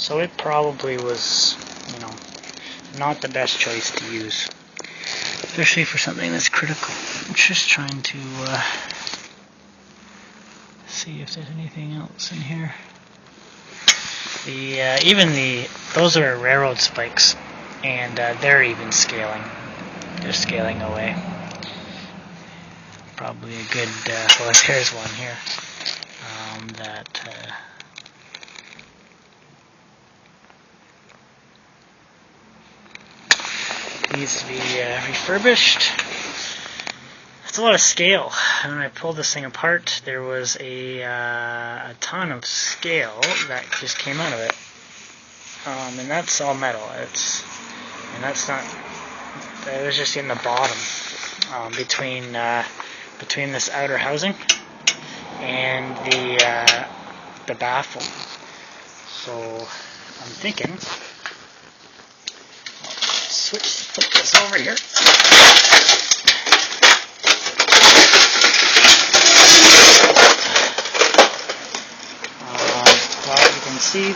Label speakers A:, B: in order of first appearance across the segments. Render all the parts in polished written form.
A: So it probably was, not the best choice to use, especially for something that's critical. I'm just trying to see if there's anything else in here. Those are railroad spikes, and they're even scaling. They're scaling away. Probably a good. Well, there's one here that. Needs to be refurbished. It's a lot of scale. When I pulled this thing apart, there was a ton of scale that just came out of it, and that's all metal. That's not. It was just in the bottom, between this outer housing and the baffle. So I'm thinking. Put this over here. Well, you can see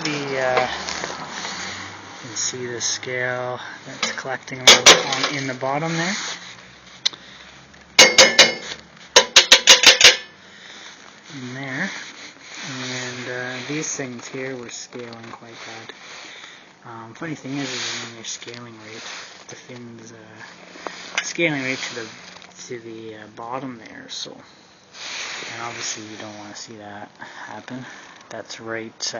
A: the scale that's collecting a little bit in the bottom there. In there, and these things here were scaling quite bad. Funny thing is in your scaling rate, the fin's scaling rate to the bottom there. So, and obviously you don't want to see that happen. That's right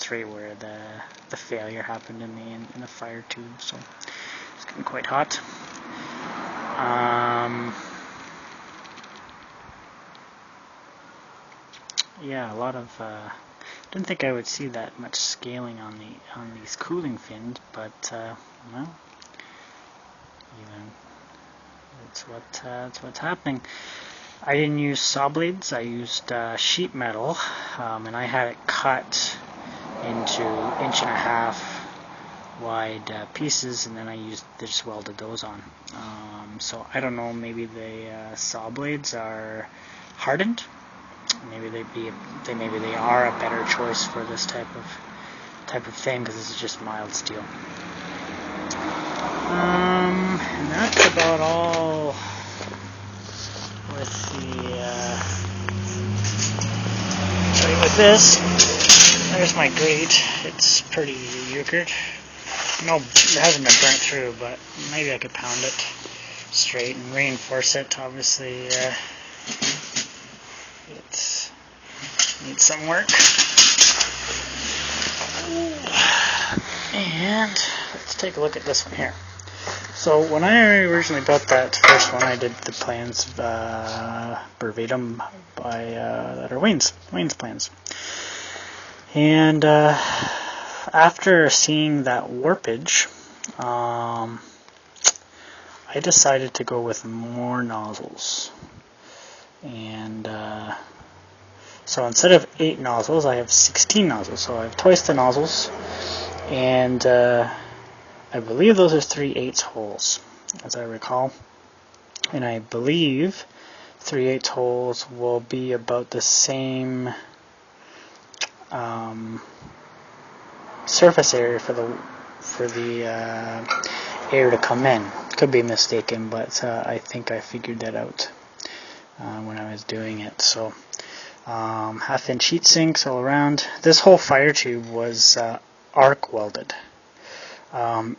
A: where the failure happened in the fire tube. So it's getting quite hot. Yeah, a lot of. Didn't think I would see that much scaling on these cooling fins, but well, even it's what's happening. I didn't use saw blades. I used sheet metal, and I had it cut into 1.5 inch wide pieces, and then I just welded those on. So I don't know. Maybe the saw blades are hardened. Maybe they are a better choice for this type of thing, because this is just mild steel. And that's about all with with this. There's my grate. It's pretty euchred. No, it hasn't been burnt through, but maybe I could pound it straight and reinforce it. Obviously, it needs some work. And let's take a look at this one here. So when I originally built that first one, I did the plans verbatim that are Wayne's plans. And after seeing that warpage, I decided to go with more nozzles. And so instead of 8 nozzles, I have 16 nozzles. So I have twice the nozzles, and I believe those are 3/8 holes, as I recall. And I believe 3/8 holes will be about the same surface area for the air to come in. Could be mistaken, but I think I figured that out when I was doing it. So 1/2 inch heat sinks all around. This whole fire tube was arc welded,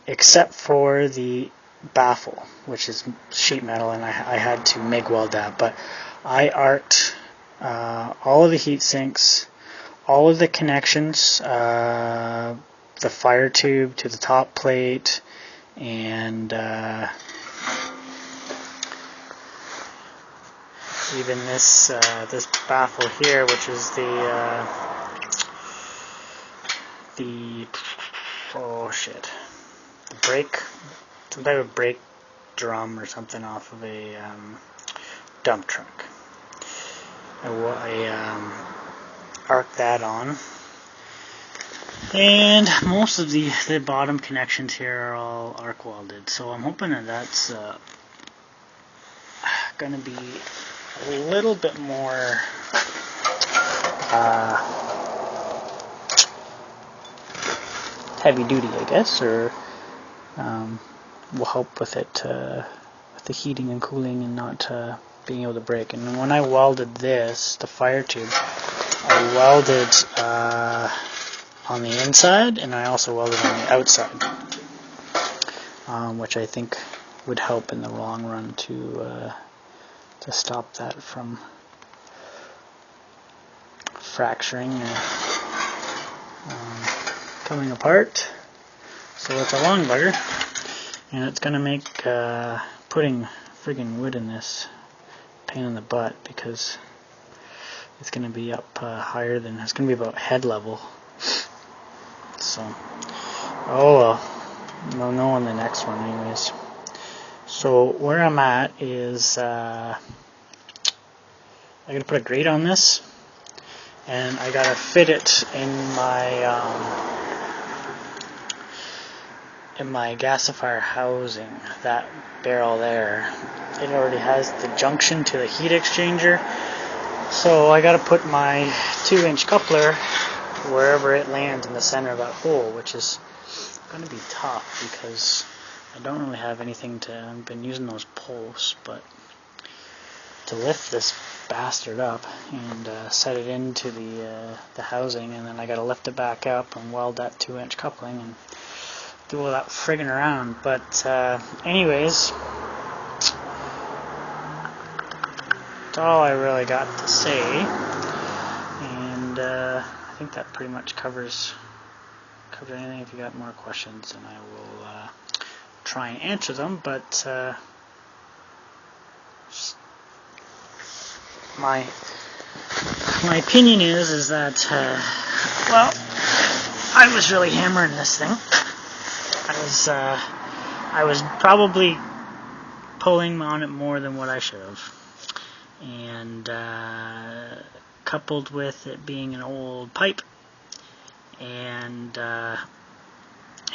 A: except for the baffle, which is sheet metal, and I had to MIG weld that. But I arced all of the heat sinks, all of the connections, the fire tube to the top plate, and even this baffle here, which is the brake, some type of brake drum or something off of a dump truck. I arced that on, and most of the bottom connections here are all arc welded. So I'm hoping that that's going to be a little bit more heavy duty, I guess, or will help with it, with the heating and cooling and not being able to break. And when I welded this, the fire tube, I welded on the inside, and I also welded on the outside, which I think would help in the long run to stop that from fracturing or coming apart. So it's a long bugger, and it's going to make putting friggin' wood in this pain in the butt, because it's going to be up higher than, it's going to be about head level. So, oh well, we'll know on the next one anyways. So where I'm at is I gotta put a grate on this, and I gotta fit it in my gasifier housing, that barrel there. It already has the junction to the heat exchanger, so I gotta put my 2-inch coupler wherever it lands in the center of that hole, which is gonna be tough because I don't really have anything to, I've been using those posts, but to lift this bastard up and set it into the housing, and then I gotta lift it back up and weld that 2-inch coupling and do all that friggin' around. But anyways, that's all I really got to say, and I think that pretty much covers anything. If you got more questions, then I will try and answer them, but my opinion is that well, I was really hammering this thing. I was probably pulling on it more than what I should have, and coupled with it being an old pipe and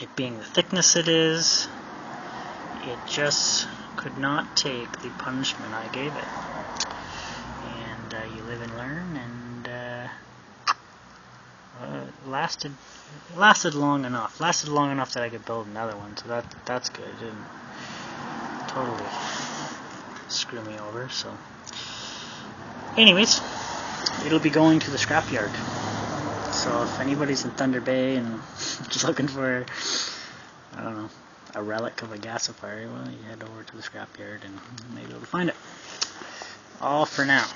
A: it being the thickness it is, it just could not take the punishment I gave it. And you live and learn, and it lasted long enough. Lasted long enough that I could build another one, so that's good. It didn't totally screw me over. So, anyways, it'll be going to the scrapyard. So if anybody's in Thunder Bay and just looking for, I don't know, a relic of a gasifier, well, you head over to the scrapyard and maybe you'll find it. All for now.